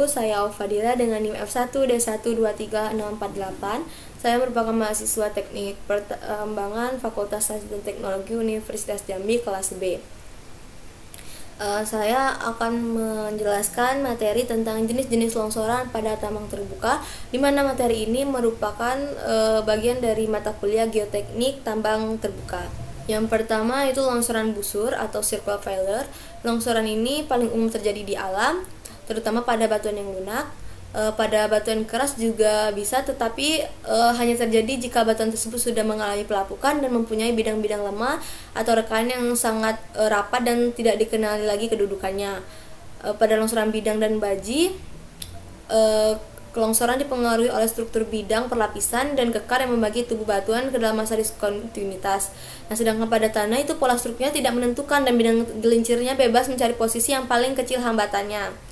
saya Aufadila dengan NIM F1D1236648. Saya merupakan mahasiswa Teknik Pertambangan Fakultas Sains dan Teknologi Universitas Jambi kelas B. Saya akan menjelaskan materi tentang jenis-jenis longsoran pada tambang terbuka, di mana materi ini merupakan bagian dari mata kuliah Geoteknik Tambang Terbuka. Yang pertama itu longsoran busur atau circle failure. Longsoran ini paling umum terjadi di alam, terutama pada batuan yang lunak. Pada batuan keras juga bisa, tetapi hanya terjadi jika batuan tersebut sudah mengalami pelapukan dan mempunyai bidang-bidang lemah atau rekahan yang sangat rapat dan tidak dikenali lagi kedudukannya. Pada longsoran bidang dan baji, kelongsoran dipengaruhi oleh struktur bidang, perlapisan, dan kekar yang membagi tubuh batuan ke dalam masa diskontinuitas. Nah, sedangkan pada tanah itu pola strukturnya tidak menentukan dan bidang gelincirnya bebas mencari posisi yang paling kecil hambatannya.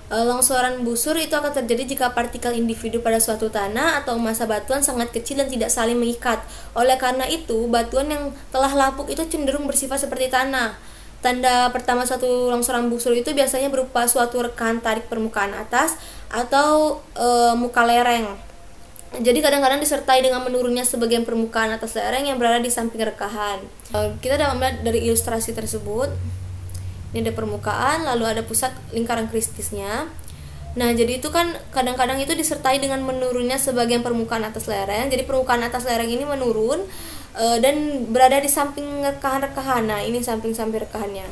Longsoran busur itu akan terjadi jika partikel individu pada suatu tanah atau massa batuan sangat kecil dan tidak saling mengikat. Oleh karena itu, batuan yang telah lapuk itu cenderung bersifat seperti tanah. Tanda pertama suatu longsoran busur itu biasanya berupa suatu rekahan tarik permukaan atas atau muka lereng. Jadi kadang-kadang disertai dengan menurunnya sebagian permukaan atas lereng yang berada di samping rekahan. Kita dapat melihat dari ilustrasi tersebut. Ini ada permukaan, lalu ada pusat lingkaran kristisnya. Nah, jadi itu kan kadang-kadang itu disertai dengan menurunnya sebagian permukaan atas lereng. Jadi permukaan atas lereng ini menurun dan berada di samping rekahan-rekahan. Nah, ini samping-samping rekahannya.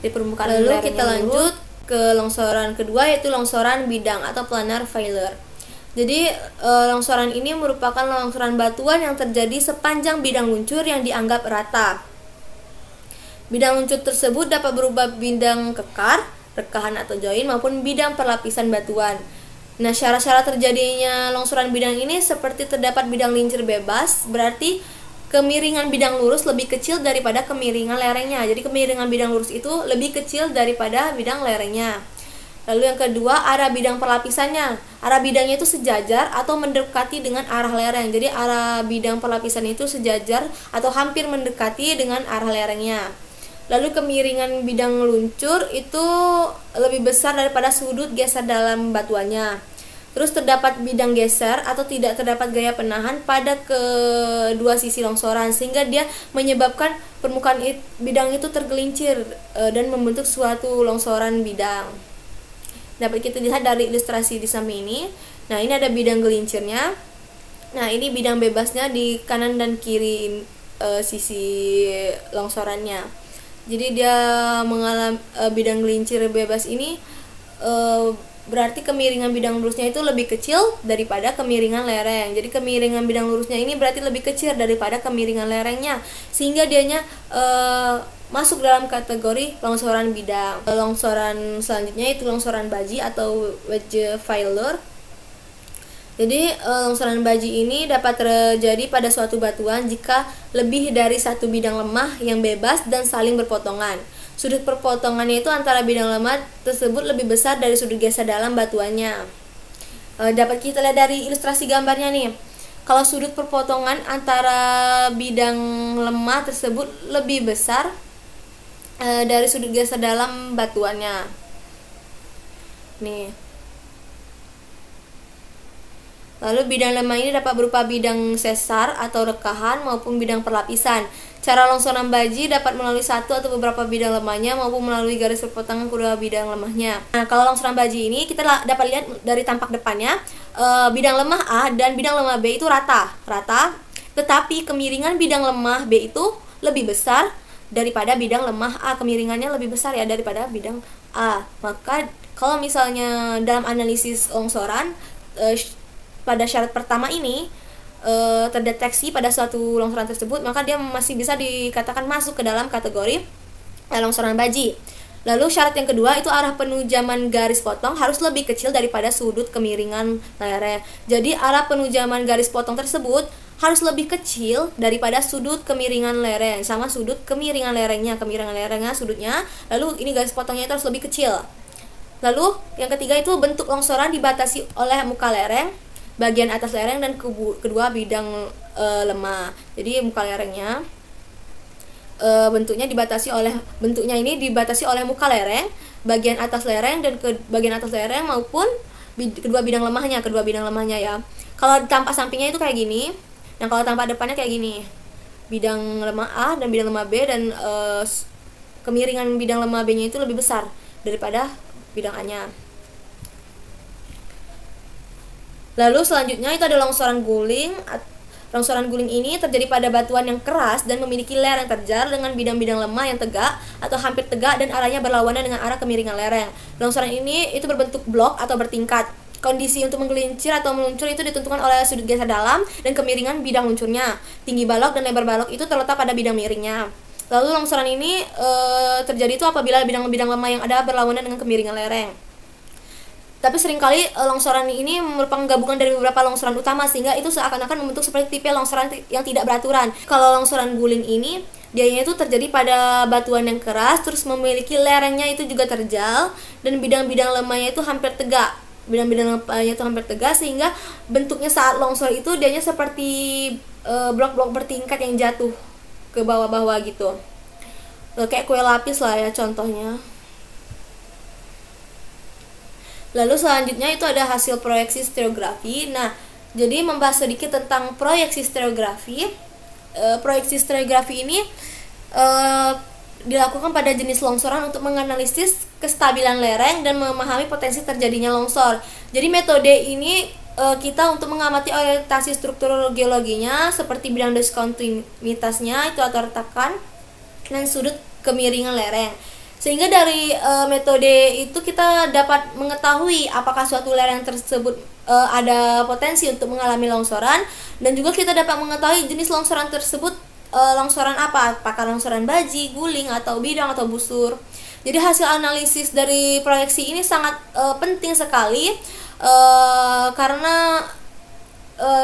Di permukaan lalu kita lanjut ke longsoran kedua, yaitu longsoran bidang atau planar failure. Jadi longsoran ini merupakan longsoran batuan yang terjadi sepanjang bidang luncur yang dianggap rata. Bidang luncur tersebut dapat berupa bidang kekar, rekahan atau join, maupun bidang perlapisan batuan. Nah, syarat-syarat terjadinya longsoran bidang ini seperti terdapat bidang lincir bebas, berarti kemiringan bidang lurus lebih kecil daripada kemiringan lerengnya. Jadi kemiringan bidang lurus itu lebih kecil daripada bidang lerengnya. Lalu yang kedua, arah bidang perlapisannya. Arah bidangnya itu sejajar atau mendekati dengan arah lereng. Jadi arah bidang perlapisan itu sejajar atau hampir mendekati dengan arah lerengnya. Lalu kemiringan bidang luncur itu lebih besar daripada sudut geser dalam batuannya. Terus terdapat bidang geser atau tidak terdapat gaya penahan pada kedua sisi longsoran, sehingga dia menyebabkan permukaan bidang itu tergelincir dan membentuk suatu longsoran bidang. Dapat kita lihat dari ilustrasi di samping ini. Nah, ini ada bidang gelincirnya. Nah, ini bidang bebasnya di kanan dan kiri sisi longsorannya. Jadi dia mengalami bidang gelincir bebas ini berarti kemiringan bidang lurusnya itu lebih kecil daripada kemiringan lereng. Jadi kemiringan bidang lurusnya ini berarti lebih kecil daripada kemiringan lerengnya, sehingga dianya masuk dalam kategori longsoran bidang. Longsoran selanjutnya itu longsoran baji atau wedge failure. Jadi longsoran baji ini dapat terjadi pada suatu batuan jika lebih dari satu bidang lemah yang bebas dan saling berpotongan. Sudut perpotongannya itu antara bidang lemah tersebut lebih besar dari sudut geser dalam batuannya. Dapat kita lihat dari ilustrasi gambarnya nih. Kalau sudut perpotongan antara bidang lemah tersebut lebih besar dari sudut geser dalam batuannya. Nih. Lalu bidang lemah ini dapat berupa bidang sesar atau rekahan maupun bidang perlapisan. Cara longsoran baji dapat melalui satu atau beberapa bidang lemahnya maupun melalui garis perpotongan kedua bidang lemahnya. Nah, kalau longsoran baji ini kita dapat lihat dari tampak depannya, bidang lemah A dan bidang lemah B itu rata, tetapi kemiringan bidang lemah B itu lebih besar daripada bidang lemah A. Kemiringannya lebih besar ya daripada bidang A. Maka kalau misalnya dalam analisis longsoran, pada syarat pertama ini terdeteksi pada suatu longsoran tersebut, maka dia masih bisa dikatakan masuk ke dalam kategori longsoran baji. Lalu syarat yang kedua itu arah penujaman garis potong harus lebih kecil daripada sudut kemiringan lereng. Jadi arah penujaman garis potong tersebut harus lebih kecil daripada sudut kemiringan lereng, sama sudut kemiringan lerengnya sudutnya, lalu ini garis potongnya itu harus lebih kecil. Lalu yang ketiga itu bentuk longsoran dibatasi oleh muka lereng, bagian atas lereng, dan kedua bidang lemah. Jadi muka lerengnya bentuknya ini dibatasi oleh muka lereng, bagian atas lereng dan ke bagian atas lereng maupun kedua bidang lemahnya ya. Kalau tampak sampingnya itu kayak gini. Nah, kalau tampak depannya kayak gini. Bidang lemah A dan bidang lemah B, dan kemiringan bidang lemah B-nya itu lebih besar daripada bidang A-nya. Lalu selanjutnya itu ada longsoran guling. Longsoran guling ini terjadi pada batuan yang keras dan memiliki lereng terjal dengan bidang-bidang lemah yang tegak atau hampir tegak dan arahnya berlawanan dengan arah kemiringan lereng. Longsoran ini itu berbentuk blok atau bertingkat. Kondisi untuk menggelincir atau meluncur itu ditentukan oleh sudut geser dalam dan kemiringan bidang luncurnya. Tinggi balok dan lebar balok itu terletak pada bidang miringnya. Lalu longsoran ini terjadi itu apabila bidang-bidang lemah yang ada berlawanan dengan kemiringan lereng. Tapi seringkali longsoran ini merupakan gabungan dari beberapa longsoran utama, sehingga itu seakan-akan membentuk seperti tipe longsoran yang tidak beraturan. Kalau longsoran guling ini, dianya itu terjadi pada batuan yang keras, terus memiliki lerengnya itu juga terjal, dan bidang-bidang lemahnya itu hampir tegak. Bidang-bidang lemahnya itu hampir tegak, sehingga bentuknya saat longsor itu dianya seperti blok-blok bertingkat yang jatuh ke bawah-bawah gitu. Kayak kue lapis lah ya contohnya. Lalu selanjutnya itu ada hasil proyeksi stereografi. Nah, jadi membahas sedikit tentang proyeksi stereografi. Proyeksi stereografi ini dilakukan pada jenis longsoran untuk menganalisis kestabilan lereng dan memahami potensi terjadinya longsor. Jadi metode ini kita untuk mengamati orientasi struktur geologinya seperti bidang diskontinuitasnya itu atau retakan dan sudut kemiringan lereng. Sehingga dari metode itu kita dapat mengetahui apakah suatu lereng tersebut ada potensi untuk mengalami longsoran, dan juga kita dapat mengetahui jenis longsoran tersebut longsoran apa, apakah longsoran baji, guling, atau bidang, atau busur. Jadi hasil analisis dari proyeksi ini sangat penting sekali karena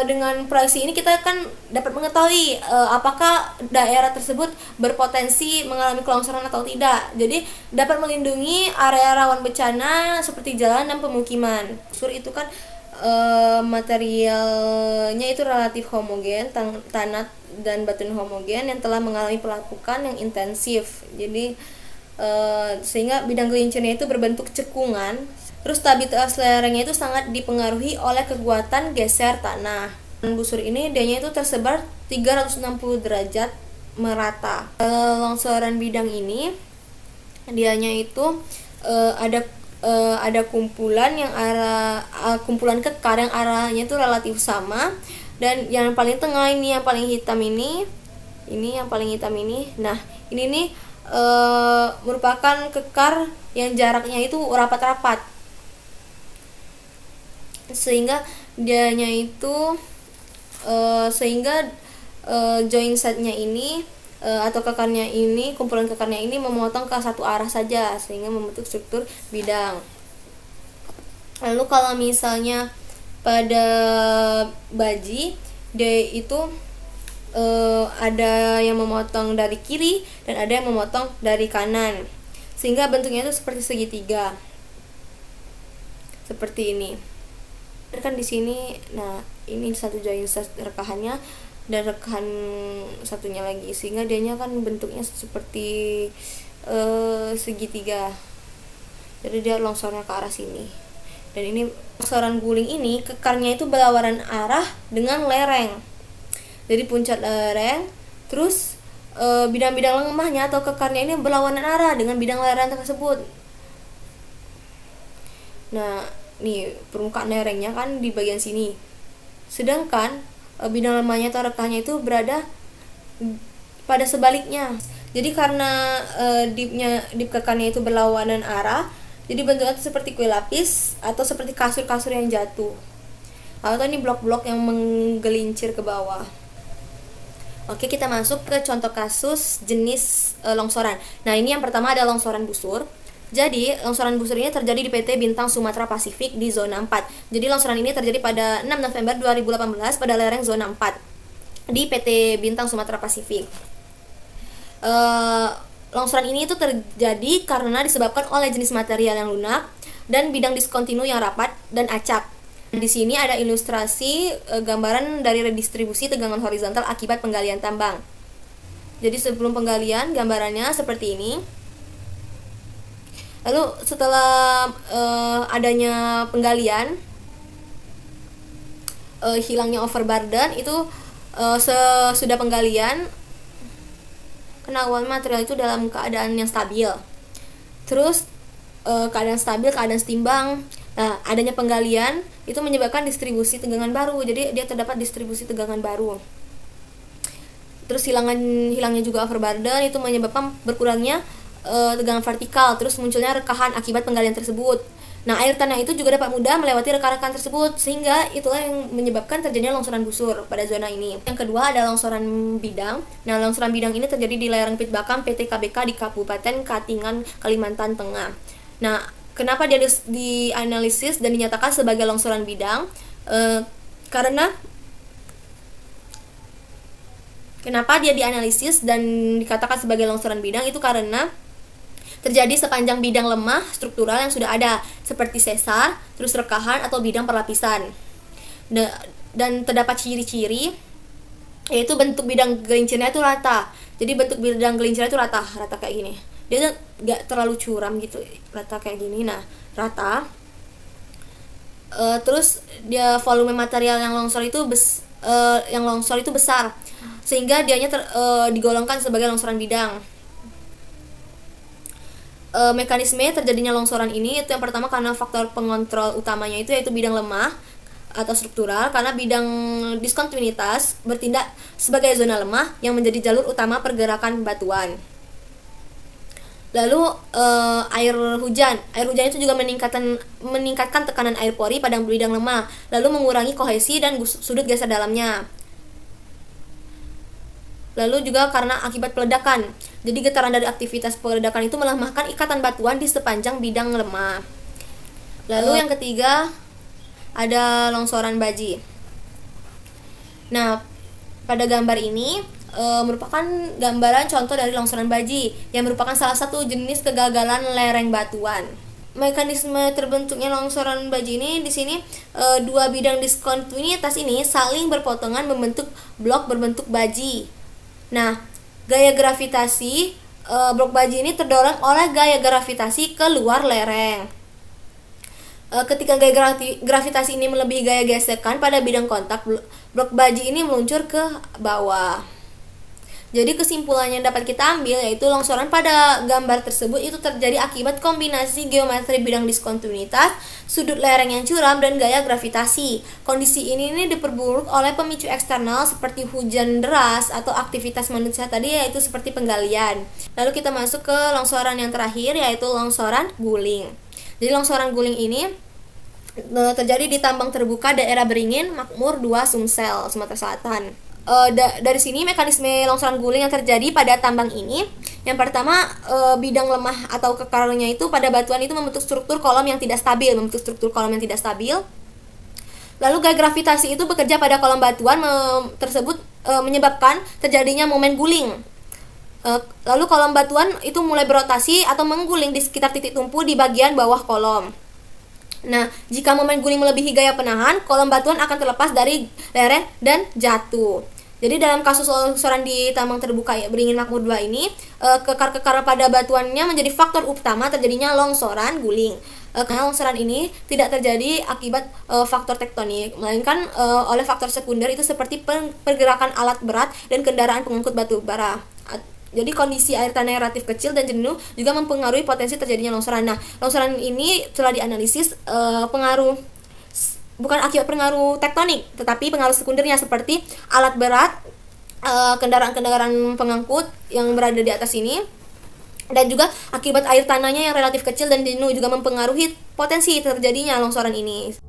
dengan proyeksi ini kita kan dapat mengetahui apakah daerah tersebut berpotensi mengalami kelongsoran atau tidak. Jadi dapat melindungi area rawan bencana seperti jalan dan pemukiman. Busur itu kan materialnya itu relatif homogen, tanah dan batuan homogen yang telah mengalami pelapukan yang intensif. Jadi sehingga bidang gelincirnya itu berbentuk cekungan. Terus stabilitas lerengnya itu sangat dipengaruhi oleh kekuatan geser tanah. Dan busur ini dianya itu tersebar 360 derajat merata. Longsoran bidang ini dianya itu ada kumpulan yang kumpulan kekar yang arahnya itu relatif sama, dan yang paling tengah ini yang paling hitam ini yang paling hitam ini. Nah, ini nih merupakan kekar yang jaraknya itu rapat-rapat. Sehingga dianya itu joint setnya ini atau kekarnya ini, kumpulan kekarnya ini memotong ke satu arah saja sehingga membentuk struktur bidang. Lalu kalau misalnya pada baji, dia itu ada yang memotong dari kiri dan ada yang memotong dari kanan, sehingga bentuknya itu seperti segitiga seperti ini. Kan di sini, nah ini satu joint set rekahannya dan rekahan satunya lagi, sehingga dianya kan bentuknya seperti segitiga. Jadi dia longsornya ke arah sini. Dan ini longsoran guling ini kekarnya itu berlawanan arah dengan lereng. Jadi puncak lereng, terus bidang-bidang lemahnya atau kekarnya ini berlawanan arah dengan bidang lereng tersebut. Nah, nih permukaan lerengnya kan di bagian sini, sedangkan bidang lemahnya atau rekahnya itu berada pada sebaliknya. Jadi karena dip kekarnya itu berlawanan arah, jadi bentuknya itu seperti kue lapis atau seperti kasur-kasur yang jatuh, atau ini blok-blok yang menggelincir ke bawah. Oke, kita masuk ke contoh kasus jenis longsoran. Nah, ini yang pertama ada longsoran busur. Jadi, longsoran busur ini terjadi di PT Bintang Sumatera Pasifik di zona 4. Jadi, longsoran ini terjadi pada 6 November 2018 pada lereng zona 4 di PT Bintang Sumatera Pasifik. Longsoran ini itu terjadi karena disebabkan oleh jenis material yang lunak dan bidang diskontinu yang rapat dan acak. Di sini ada ilustrasi gambaran dari redistribusi tegangan horizontal akibat penggalian tambang. Jadi, sebelum penggalian, gambarannya seperti ini. Lalu setelah adanya penggalian, hilangnya overburden itu, sesudah penggalian keuangan material itu dalam keadaan yang stabil. Terus keadaan stabil, keadaan setimbang. Nah, adanya penggalian itu menyebabkan distribusi tegangan baru. Jadi dia terdapat distribusi tegangan baru. Terus hilangnya juga overburden itu menyebabkan berkurangnya tegangan vertikal. Terus munculnya rekahan akibat penggalian tersebut. Nah, air tanah itu juga dapat mudah melewati rekan-rekan tersebut, sehingga itulah yang menyebabkan terjadinya longsoran busur pada zona ini. Yang kedua ada longsoran bidang. Nah, longsoran bidang ini terjadi di lereng Pit Bakam PT KBK di Kabupaten Katingan, Kalimantan Tengah. Nah, kenapa dia dianalisis dan dinyatakan sebagai longsoran bidang? Kenapa dia dianalisis dan dikatakan sebagai longsoran bidang? Itu karena terjadi sepanjang bidang lemah struktural yang sudah ada, seperti sesar, terus rekahan atau bidang perlapisan. Dan terdapat ciri-ciri, yaitu bentuk bidang gelincirnya itu rata. Jadi bentuk bidang gelincirnya itu rata kayak gini. Dia nggak terlalu curam gitu, rata kayak gini. Nah, rata. Terus dia volume material yang longsor itu besar, sehingga dianya digolongkan sebagai longsoran bidang. Mekanisme terjadinya longsoran ini itu yang pertama karena faktor pengontrol utamanya itu yaitu bidang lemah atau struktural, karena bidang diskontinuitas bertindak sebagai zona lemah yang menjadi jalur utama pergerakan batuan. Lalu air hujan itu juga meningkatkan tekanan air pori pada bidang lemah, lalu mengurangi kohesi dan sudut geser dalamnya. Lalu juga karena akibat peledakan. Jadi getaran dari aktivitas peledakan itu melemahkan ikatan batuan di sepanjang bidang lemah. Lalu yang ketiga ada longsoran baji. Nah, pada gambar ini merupakan gambaran contoh dari longsoran baji yang merupakan salah satu jenis kegagalan lereng batuan. Mekanisme terbentuknya longsoran baji ini di sini, dua bidang diskontinuitas ini saling berpotongan membentuk blok berbentuk baji. Nah, gaya gravitasi blok baji ini terdorong oleh gaya gravitasi ke luar lereng. Ketika gaya gravitasi ini melebihi gaya gesekan pada bidang kontak, blok baji ini meluncur ke bawah. Jadi kesimpulannya yang dapat kita ambil yaitu longsoran pada gambar tersebut itu terjadi akibat kombinasi geometri bidang diskontinuitas, sudut lereng yang curam, dan gaya gravitasi. Kondisi ini diperburuk oleh pemicu eksternal seperti hujan deras atau aktivitas manusia tadi, yaitu seperti penggalian. Lalu kita masuk ke longsoran yang terakhir yaitu longsoran guling. Jadi longsoran guling ini terjadi di tambang terbuka daerah Beringin Makmur 2 Sumsel, Sumatera Selatan. Dari sini mekanisme longsoran guling yang terjadi pada tambang ini, yang pertama bidang lemah atau kekarnya itu pada batuan itu membentuk struktur kolom yang tidak stabil. Lalu gaya gravitasi itu bekerja pada kolom batuan tersebut, menyebabkan terjadinya momen guling. Lalu kolom batuan itu mulai berotasi atau mengguling di sekitar titik tumpu di bagian bawah kolom. Nah, jika momen guling melebihi gaya penahan, kolom batuan akan terlepas dari lereng dan jatuh. Jadi dalam kasus longsoran di tambang terbuka Beringin Makmur 2 ini, kekar-kekar pada batuannya menjadi faktor utama terjadinya longsoran guling. Karena longsoran ini tidak terjadi akibat faktor tektonik, melainkan oleh faktor sekunder itu seperti pergerakan alat berat dan kendaraan pengangkut batu bara. Jadi kondisi air tanah yang relatif kecil dan jenuh juga mempengaruhi potensi terjadinya longsoran. Nah, longsoran ini telah dianalisis bukan akibat pengaruh tektonik, tetapi pengaruh sekundernya seperti alat berat, kendaraan-kendaraan pengangkut yang berada di atas ini, dan juga akibat air tanahnya yang relatif kecil dan jenuh juga mempengaruhi potensi terjadinya longsoran ini.